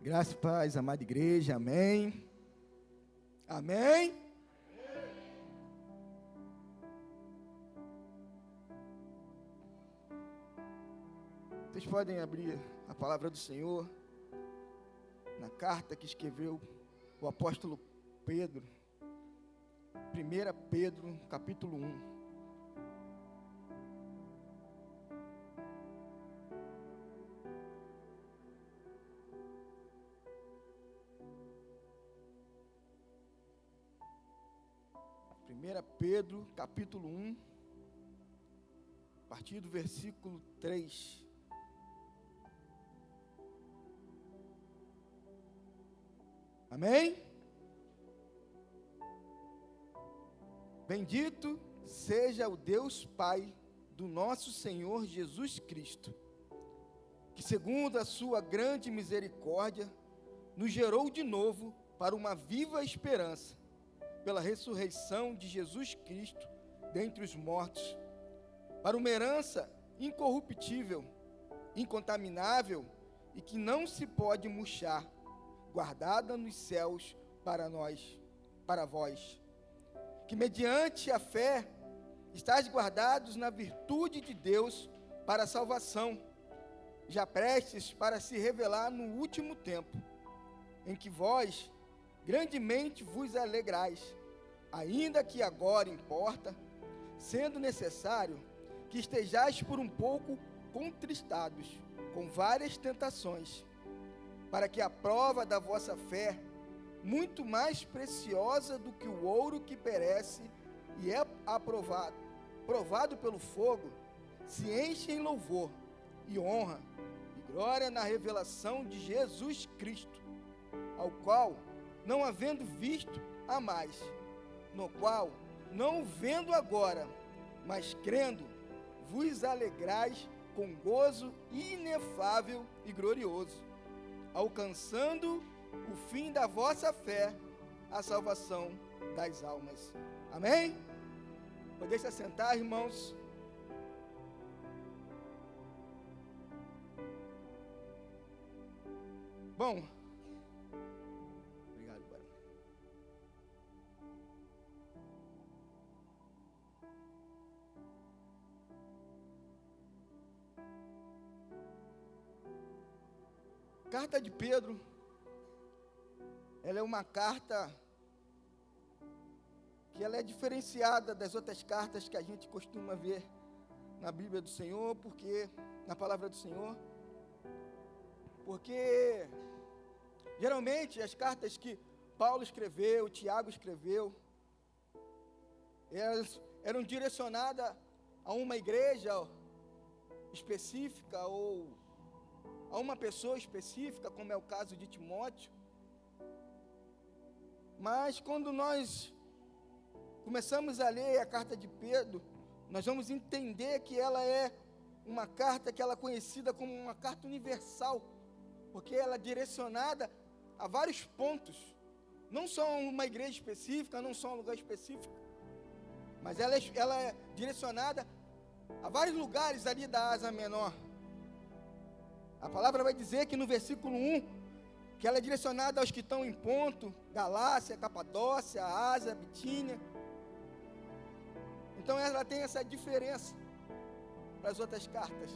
Graça e paz, amada igreja, amém. Amém. Vocês podem abrir a palavra do Senhor na carta que escreveu o apóstolo Pedro, 1 Pedro, capítulo 1. Pedro, capítulo 1, a partir do versículo 3. Amém? Bendito seja o Deus Pai do nosso Senhor Jesus Cristo, que segundo a sua grande misericórdia, nos gerou de novo para uma viva esperança, pela ressurreição de Jesus Cristo dentre os mortos, para uma herança incorruptível, incontaminável e que não se pode murchar, guardada nos céus para nós, para vós, que mediante a fé estáis guardados na virtude de Deus para a salvação, já prestes para se revelar no último tempo, em que vós grandemente vos alegrais, ainda que agora importa, sendo necessário que estejais por um pouco contristados, com várias tentações, para que a prova da vossa fé, muito mais preciosa do que o ouro que perece e é provado pelo fogo, se enche em louvor e honra e glória na revelação de Jesus Cristo, ao qual, não havendo visto, amais, no qual, não vendo agora, mas crendo, vos alegrais com gozo inefável e glorioso, alcançando o fim da vossa fé, a salvação das almas. Amém? Podeis se assentar, irmãos. Bom, obrigado, Barão. Carta de Pedro, ela é uma carta que ela é diferenciada das outras cartas que a gente costuma ver na Bíblia do Senhor, porque na palavra do Senhor, porque geralmente as cartas que Paulo escreveu, Tiago escreveu, elas eram direcionadas a uma igreja específica ou a uma pessoa específica, como é o caso de Timóteo. Mas quando nós começamos a ler a carta de Pedro, nós vamos entender que ela é uma carta que ela é conhecida como uma carta universal, porque ela é direcionada a vários pontos, não só a uma igreja específica, não só a um lugar específico, mas ela é direcionada a vários lugares ali da Ásia Menor. A palavra vai dizer que no versículo 1, que ela é direcionada aos que estão em Ponto, Galácia, Capadócia, Ásia, Bitínia. Então ela tem essa diferença para as outras cartas.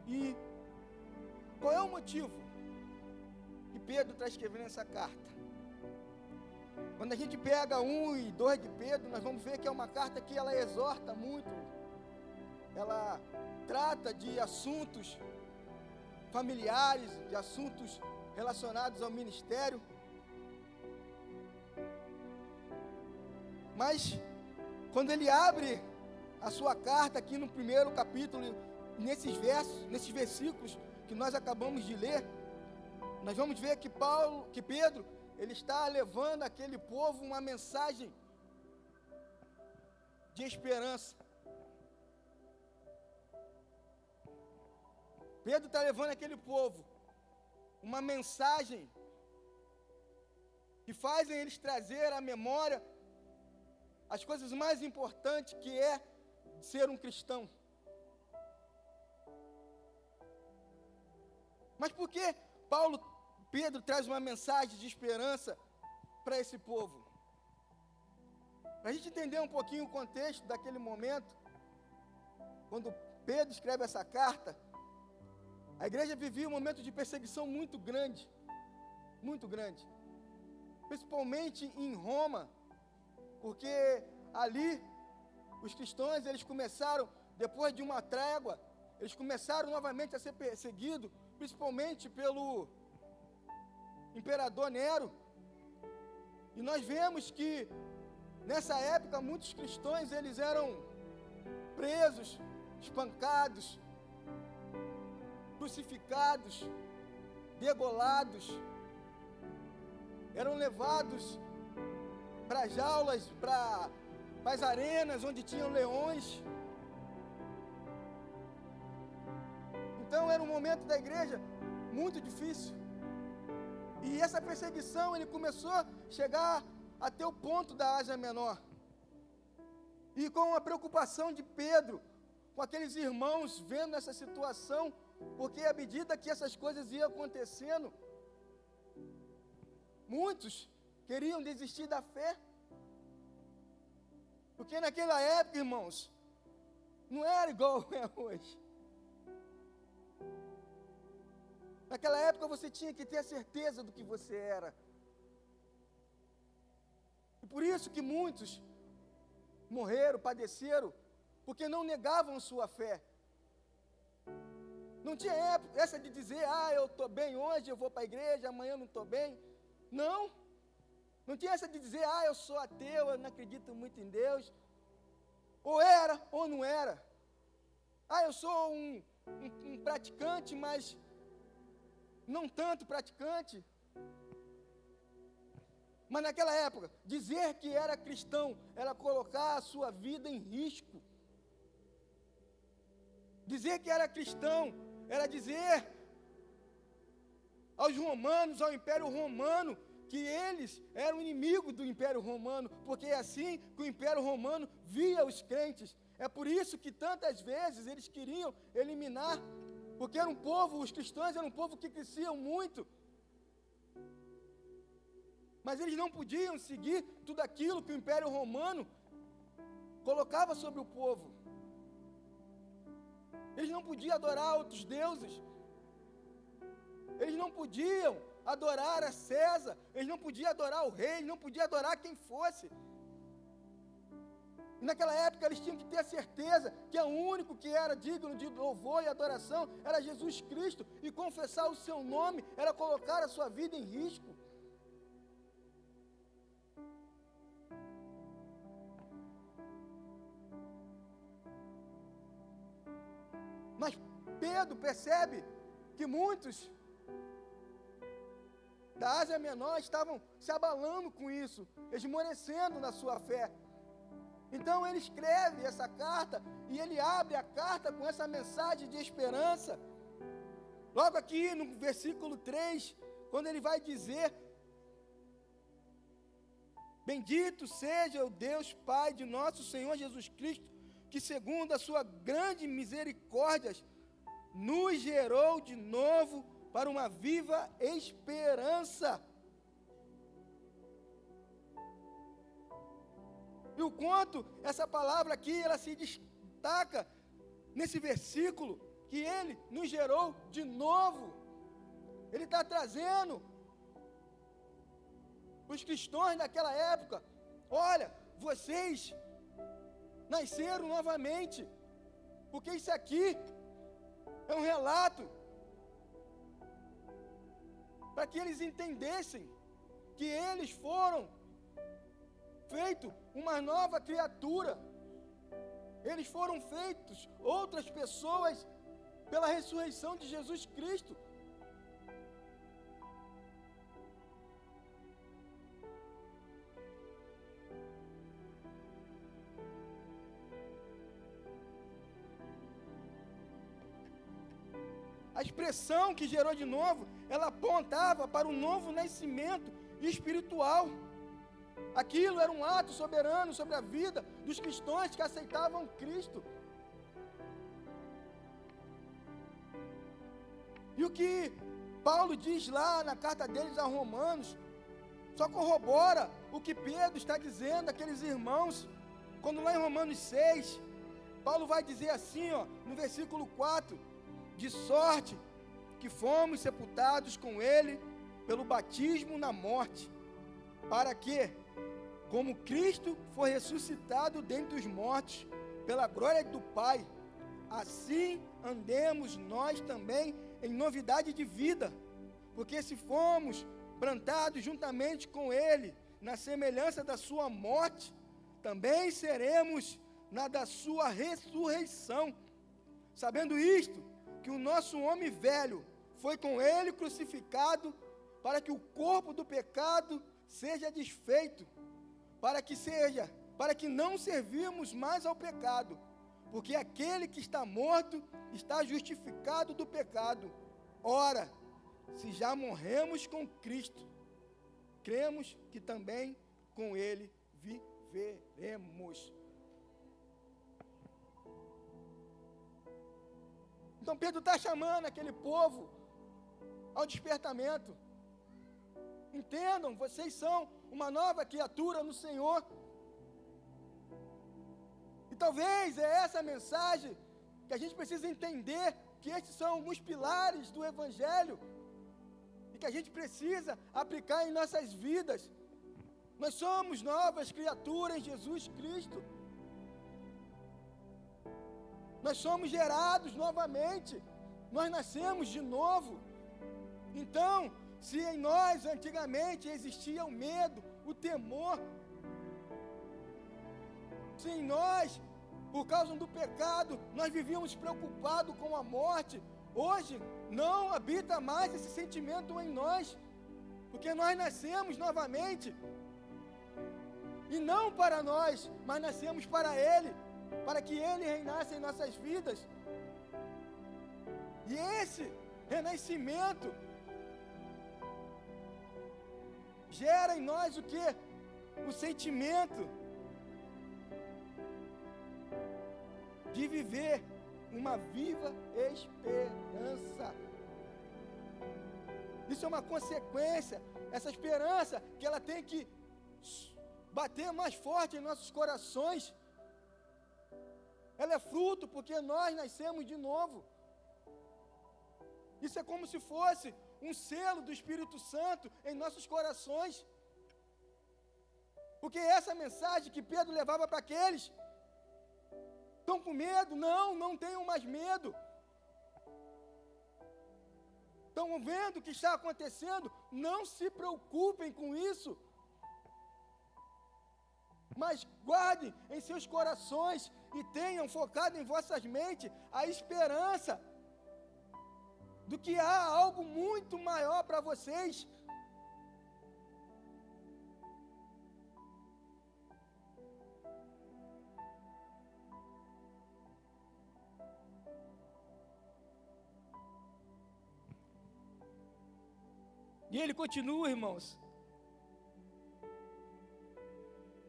E qual é o motivo que Pedro está escrevendo essa carta? Quando a gente pega 1 e 2 de Pedro, nós vamos ver que é uma carta que ela exorta muito, ela trata de assuntos familiares, de assuntos relacionados ao ministério. Mas quando ele abre a sua carta aqui no primeiro capítulo, nesses versículos que nós acabamos de ler, nós vamos ver que Pedro, ele está levando àquele povo uma mensagem de esperança. Pedro está levando àquele povo uma mensagem que fazem eles trazer à memória as coisas mais importantes que é ser um cristão. Mas por que Pedro traz uma mensagem de esperança para esse povo. Para a gente entender um pouquinho o contexto daquele momento, quando Pedro escreve essa carta, a igreja vivia um momento de perseguição muito grande, principalmente em Roma, porque ali os cristãos, eles começaram, depois de uma trégua, eles começaram novamente a ser perseguidos, principalmente pelo imperador Nero. E nós vemos que nessa época muitos cristãos, eles eram presos, espancados, crucificados, degolados, eram levados para jaulas, para as arenas onde tinham leões. Então era um momento da igreja muito difícil. E essa perseguição, ele começou a chegar até o ponto da Ásia Menor. E com a preocupação de Pedro, com aqueles irmãos vendo essa situação, porque à medida que essas coisas iam acontecendo, muitos queriam desistir da fé. Porque naquela época, irmãos, não era igual é hoje. Naquela época você tinha que ter a certeza do que você era. E por isso que muitos morreram, padeceram, porque não negavam sua fé. Não tinha época essa de dizer, eu estou bem hoje, eu vou para a igreja, amanhã eu não estou bem. Não. Não tinha essa de dizer, eu sou ateu, eu não acredito muito em Deus. Ou era, ou não era. Eu sou um praticante, mas não tanto praticante. Mas naquela época, dizer que era cristão era colocar a sua vida em risco. Dizer que era cristão era dizer aos romanos, ao Império Romano, que eles eram inimigos do Império Romano, porque é assim que o Império Romano via os crentes. É por isso que tantas vezes eles queriam eliminar, porque era um povo, os cristãos eram um povo que cresciam muito, mas eles não podiam seguir tudo aquilo que o Império Romano colocava sobre o povo. Eles não podiam adorar outros deuses, eles não podiam adorar a César, eles não podiam adorar o rei, eles não podiam adorar quem fosse. E naquela época eles tinham que ter a certeza que o único que era digno de louvor e adoração era Jesus Cristo, e confessar o seu nome era colocar a sua vida em risco. Mas Pedro percebe que muitos da Ásia Menor estavam se abalando com isso, esmorecendo na sua fé. Então ele escreve essa carta e ele abre a carta com essa mensagem de esperança. Logo aqui no versículo 3, quando ele vai dizer: bendito seja o Deus Pai de nosso Senhor Jesus Cristo, que segundo a sua grande misericórdia nos gerou de novo para uma viva esperança. E o quanto essa palavra aqui, ela se destaca nesse versículo, que ele nos gerou de novo. Ele está trazendo os cristãos daquela época: olha, vocês nasceram novamente, porque isso aqui é um relato para que eles entendessem que eles foram feitos uma nova criatura, eles foram feitos outras pessoas pela ressurreição de Jesus Cristo. A expressão que gerou de novo, ela apontava para um novo nascimento espiritual. Aquilo era um ato soberano sobre a vida dos cristãos que aceitavam Cristo. E o que Paulo diz lá na carta deles a Romanos, só corrobora o que Pedro está dizendo àqueles irmãos, quando lá em Romanos 6, Paulo vai dizer assim, no versículo 4, de sorte que fomos sepultados com ele pelo batismo na morte, para que, como Cristo foi ressuscitado dentre os mortos, pela glória do Pai, assim andemos nós também em novidade de vida, porque se fomos plantados juntamente com ele, na semelhança da sua morte, também seremos na da sua ressurreição, sabendo isto, que o nosso homem velho foi com ele crucificado, para que o corpo do pecado seja desfeito, para que não servirmos mais ao pecado, porque aquele que está morto está justificado do pecado. Ora, se já morremos com Cristo, cremos que também com ele viveremos. Então Pedro está chamando aquele povo ao despertamento. Entendam, vocês são uma nova criatura no Senhor. E talvez é essa mensagem que a gente precisa entender, que esses são alguns pilares do Evangelho, e que a gente precisa aplicar em nossas vidas. Nós somos novas criaturas em Jesus Cristo. Nós somos gerados novamente. Nós nascemos de novo. Então, se em nós antigamente existia o medo, o temor, se em nós, por causa do pecado, nós vivíamos preocupados com a morte, hoje não habita mais esse sentimento em nós, porque nós nascemos novamente, e não para nós, mas nascemos para Ele, para que Ele reinasse em nossas vidas. E esse renascimento gera em nós o quê? O sentimento de viver uma viva esperança. Isso é uma consequência, essa esperança que ela tem que bater mais forte em nossos corações. Ela é fruto porque nós nascemos de novo. Isso é como se fosse um selo do Espírito Santo em nossos corações. Porque essa mensagem que Pedro levava para aqueles, estão com medo? Não tenham mais medo. Estão vendo o que está acontecendo? Não se preocupem com isso. Mas guardem em seus corações e tenham focado em vossas mentes a esperança do que há algo muito maior para vocês. E ele continua, irmãos,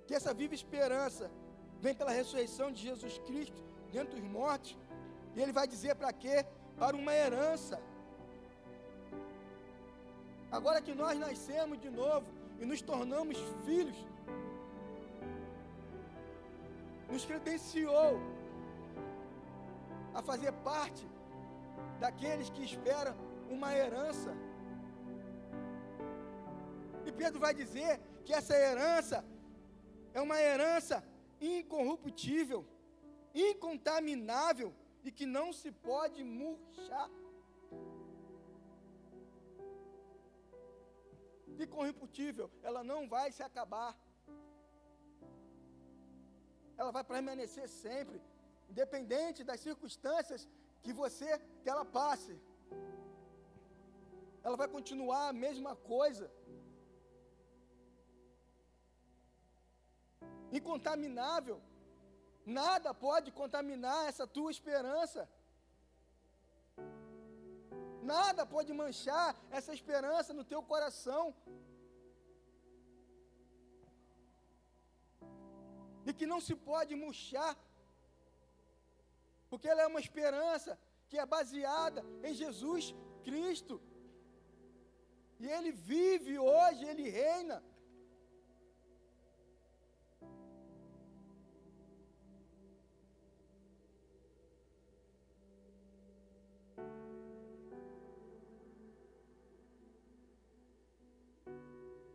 que essa viva esperança vem pela ressurreição de Jesus Cristo dentre os mortos, e ele vai dizer para quê? Para uma herança. Agora que nós nascemos de novo e nos tornamos filhos, nos credenciou a fazer parte daqueles que esperam uma herança. E Pedro vai dizer que essa herança é uma herança incorruptível, incontaminável e que não se pode murchar. Incorruptível, ela não vai se acabar. Ela vai permanecer sempre, independente das circunstâncias que ela passe. Ela vai continuar a mesma coisa. Incontaminável, nada pode contaminar essa tua esperança, nada pode manchar essa esperança no teu coração, e que não se pode murchar, porque ela é uma esperança que é baseada em Jesus Cristo. E Ele vive hoje, Ele reina.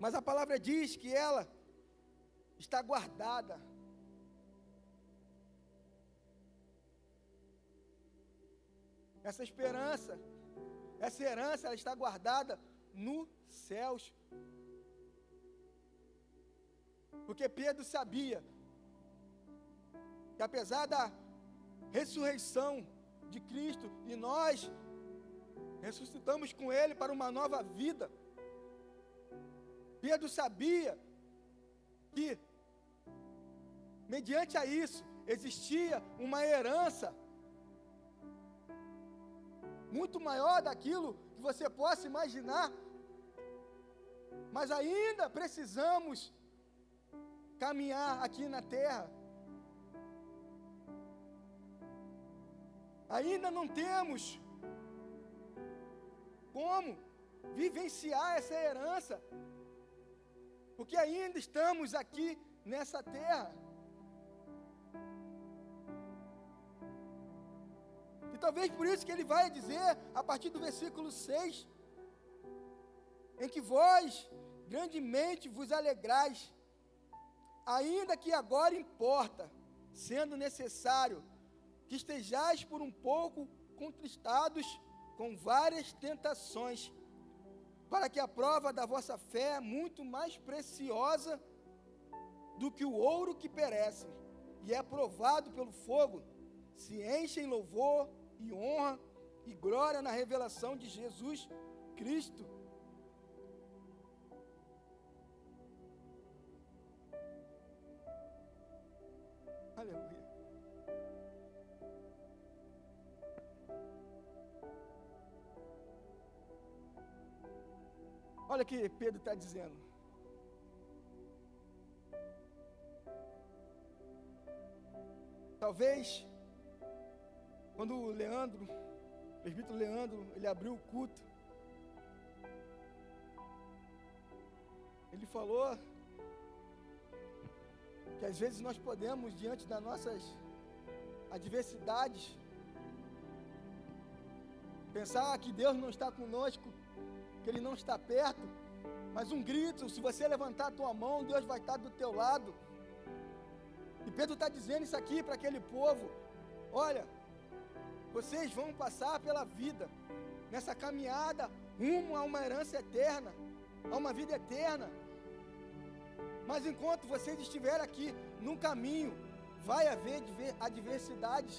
Mas a palavra diz que ela está guardada. Essa esperança, essa herança, ela está guardada nos céus. Porque Pedro sabia que apesar da ressurreição de Cristo, e nós ressuscitamos com Ele para uma nova vida, Pedro sabia que, mediante a isso, existia uma herança muito maior daquilo que você possa imaginar, mas ainda precisamos caminhar aqui na terra. Ainda não temos como vivenciar essa herança, porque ainda estamos aqui nessa terra. E talvez por isso que ele vai dizer, a partir do versículo 6, em que vós grandemente vos alegrais, ainda que agora importa, sendo necessário, que estejais por um pouco contristados com várias tentações, para que a prova da vossa fé, muito mais preciosa do que o ouro que perece, e é provado pelo fogo, se enche em louvor e honra e glória na revelação de Jesus Cristo. Aleluia. Olha o que Pedro está dizendo. Talvez, quando o presbítero Leandro, ele abriu o culto, ele falou que às vezes nós podemos, diante das nossas adversidades, pensar que Deus não está conosco, que Ele não está perto, mas um grito, se você levantar a tua mão, Deus vai estar do teu lado. E Pedro está dizendo isso aqui para aquele povo: olha, vocês vão passar pela vida, nessa caminhada, rumo a uma herança eterna, a uma vida eterna, mas enquanto vocês estiverem aqui, no caminho, vai haver adversidades.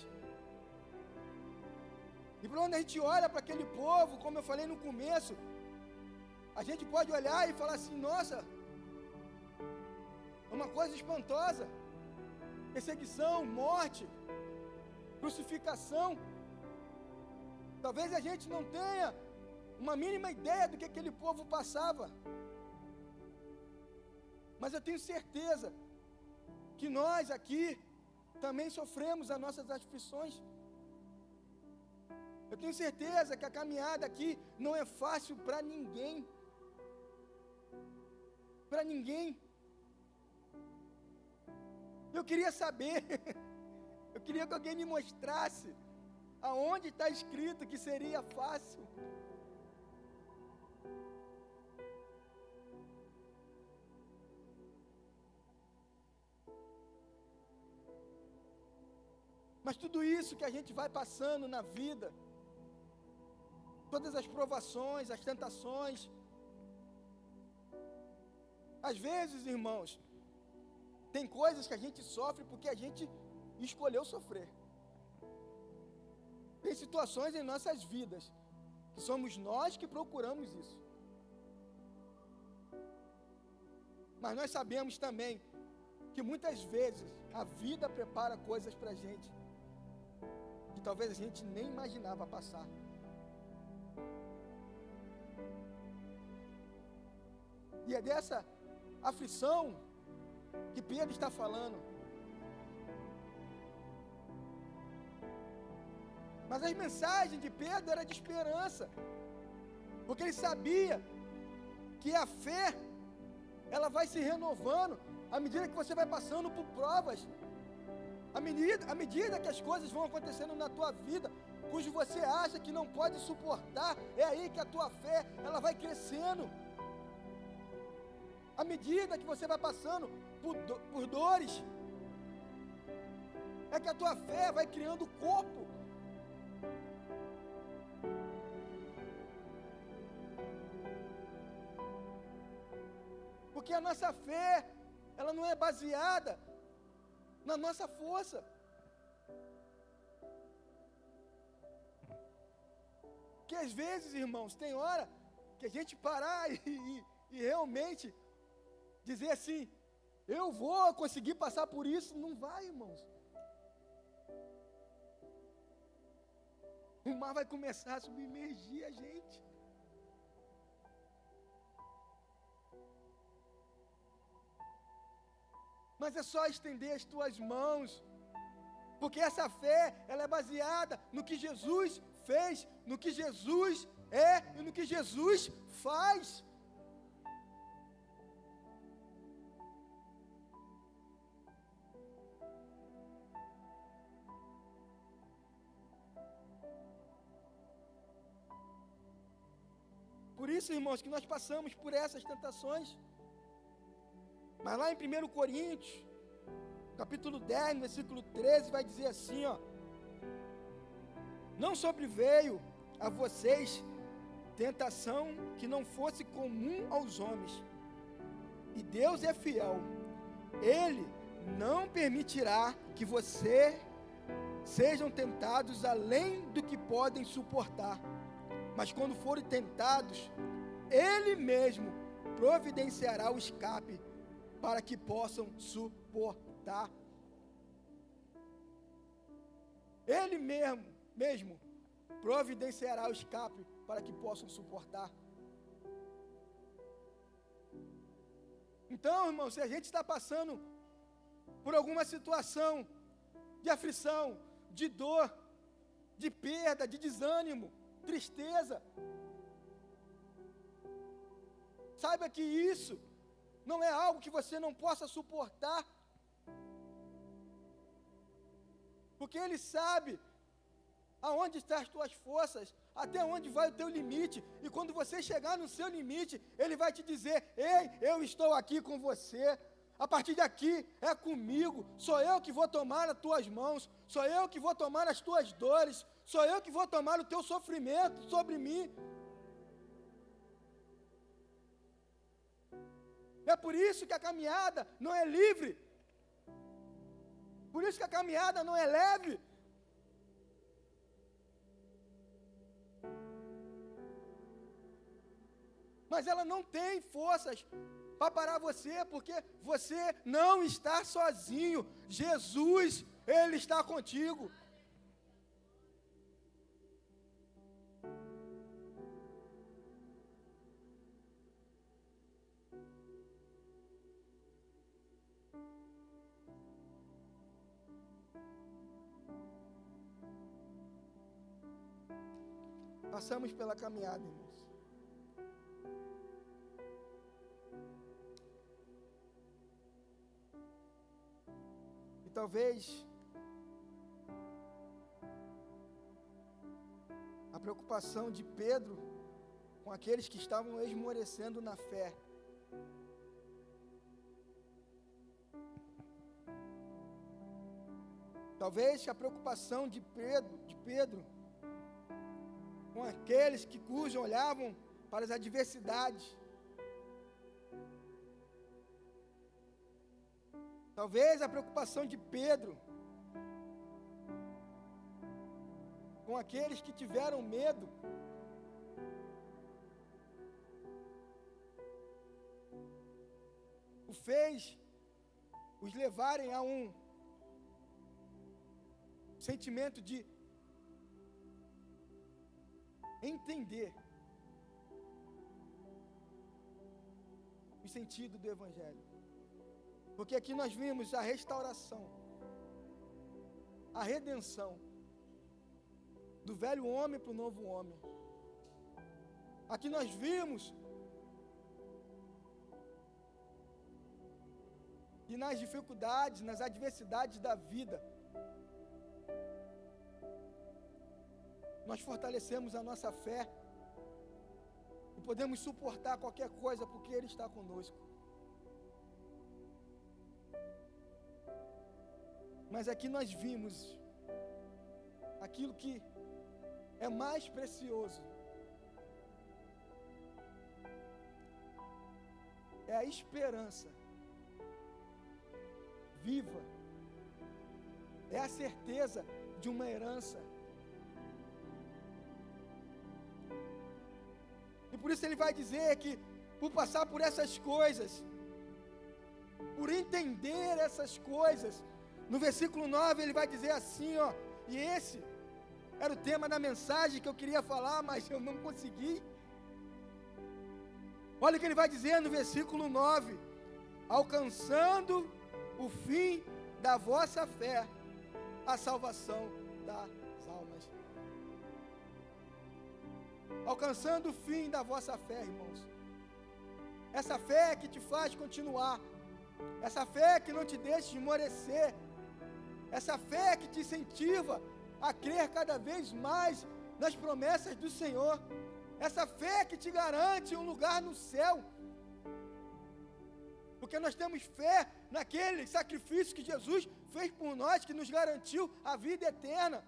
E para onde a gente olha para aquele povo, como eu falei no começo, a gente pode olhar e falar assim: nossa, é uma coisa espantosa, perseguição, morte, crucificação. Talvez a gente não tenha uma mínima ideia do que aquele povo passava, mas eu tenho certeza que nós aqui também sofremos as nossas aflições. Eu tenho certeza que a caminhada aqui não é fácil para ninguém. Para ninguém. Eu queria saber, eu queria que alguém me mostrasse aonde está escrito que seria fácil. Mas tudo isso que a gente vai passando na vida, todas as provações, as tentações, às vezes, irmãos, tem coisas que a gente sofre porque a gente escolheu sofrer. Tem situações em nossas vidas que somos nós que procuramos isso. Mas nós sabemos também que muitas vezes a vida prepara coisas para a gente que talvez a gente nem imaginava passar. E é dessa aflição que Pedro está falando. Mas as mensagens de Pedro eram de esperança, porque ele sabia que a fé, ela vai se renovando à medida que você vai passando por provas, à medida que as coisas vão acontecendo na tua vida, cujo você acha que não pode suportar, é aí que a tua fé, ela vai crescendo. À medida que você vai passando por dores, é que a tua fé vai criando corpo. Porque a nossa fé, ela não é baseada na nossa força. Que às vezes, irmãos, tem hora que a gente parar e realmente dizer assim, eu vou conseguir passar por isso. Não vai, irmãos. O mar vai começar a submergir a gente. Mas é só estender as tuas mãos, porque essa fé, ela é baseada no que Jesus fez, no que Jesus é e no que Jesus faz. Por isso, irmãos, que nós passamos por essas tentações. Mas lá em 1 Coríntios, capítulo 10, versículo 13, vai dizer assim, ó: não sobreveio a vocês tentação que não fosse comum aos homens, e Deus é fiel, Ele não permitirá que vocês sejam tentados além do que podem suportar, mas quando forem tentados, Ele mesmo providenciará o escape para que possam suportar. Ele mesmo providenciará o escape para que possam suportar. Então, irmão, se a gente está passando por alguma situação de aflição, de dor, de perda, de desânimo, tristeza, saiba que isso não é algo que você não possa suportar, porque Ele sabe aonde estão as tuas forças, até onde vai o teu limite, e quando você chegar no seu limite, Ele vai te dizer, ei, eu estou aqui com você, a partir daqui é comigo, sou eu que vou tomar as tuas mãos, sou eu que vou tomar as tuas dores, sou eu que vou tomar o teu sofrimento sobre mim. É por isso que a caminhada não é livre, por isso que a caminhada não é leve. Mas ela não tem forças para parar você, porque você não está sozinho. Jesus, Ele está contigo. Passamos pela caminhada, irmãos. E talvez a preocupação de Pedro com aqueles que estavam esmorecendo na fé, talvez a preocupação de Pedro com aqueles cujos olhavam para as adversidades, talvez a preocupação de Pedro com aqueles que tiveram medo, o fez os levarem a um sentimento de entender o sentido do Evangelho. Porque aqui nós vimos a restauração, a redenção do velho homem para o novo homem. Aqui nós vimos e nas dificuldades, nas adversidades da vida, nós fortalecemos a nossa fé e podemos suportar qualquer coisa porque Ele está conosco. Mas aqui nós vimos aquilo que é mais precioso. É a esperança viva. É a certeza de uma herança. E por isso ele vai dizer que, por passar por essas coisas, por entender essas coisas, no versículo 9 ele vai dizer assim, ó, e esse era o tema da mensagem que eu queria falar, mas eu não consegui. Olha o que ele vai dizer no versículo 9: alcançando o fim da vossa fé, a salvação das almas. Alcançando o fim da vossa fé, irmãos. Essa fé que te faz continuar, essa fé que não te deixa esmorecer, essa fé que te incentiva a crer cada vez mais nas promessas do Senhor, essa fé que te garante um lugar no céu, porque nós temos fé naquele sacrifício que Jesus fez por nós, que nos garantiu a vida eterna.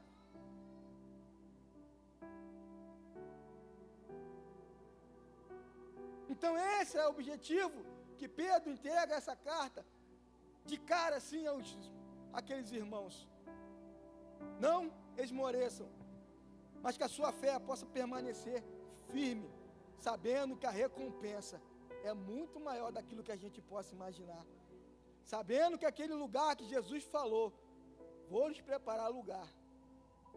Então esse é o objetivo que Pedro entrega essa carta, de cara assim àqueles irmãos. Não esmoreçam, mas que a sua fé possa permanecer firme, sabendo que a recompensa é muito maior daquilo que a gente possa imaginar. Sabendo que aquele lugar que Jesus falou, vou lhes preparar lugar,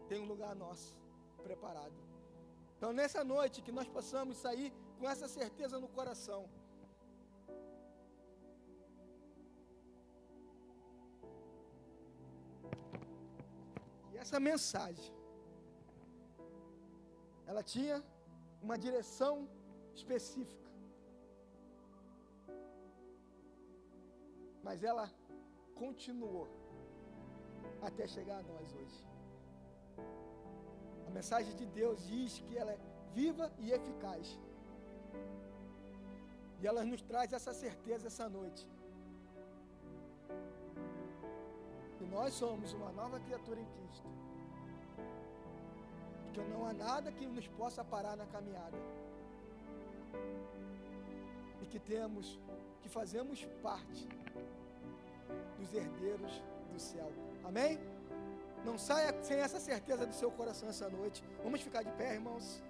tem um lugar nosso preparado. Então nessa noite que nós possamos sair com essa certeza no coração. E essa mensagem, ela tinha uma direção específica, mas ela continuou até chegar a nós hoje. A mensagem de Deus diz que ela é viva e eficaz, e ela nos traz essa certeza essa noite, que nós somos uma nova criatura em Cristo, que não há nada que nos possa parar na caminhada, e que fazemos parte dos herdeiros do céu. Amém? Não saia sem essa certeza do seu coração essa noite. Vamos ficar de pé, irmãos.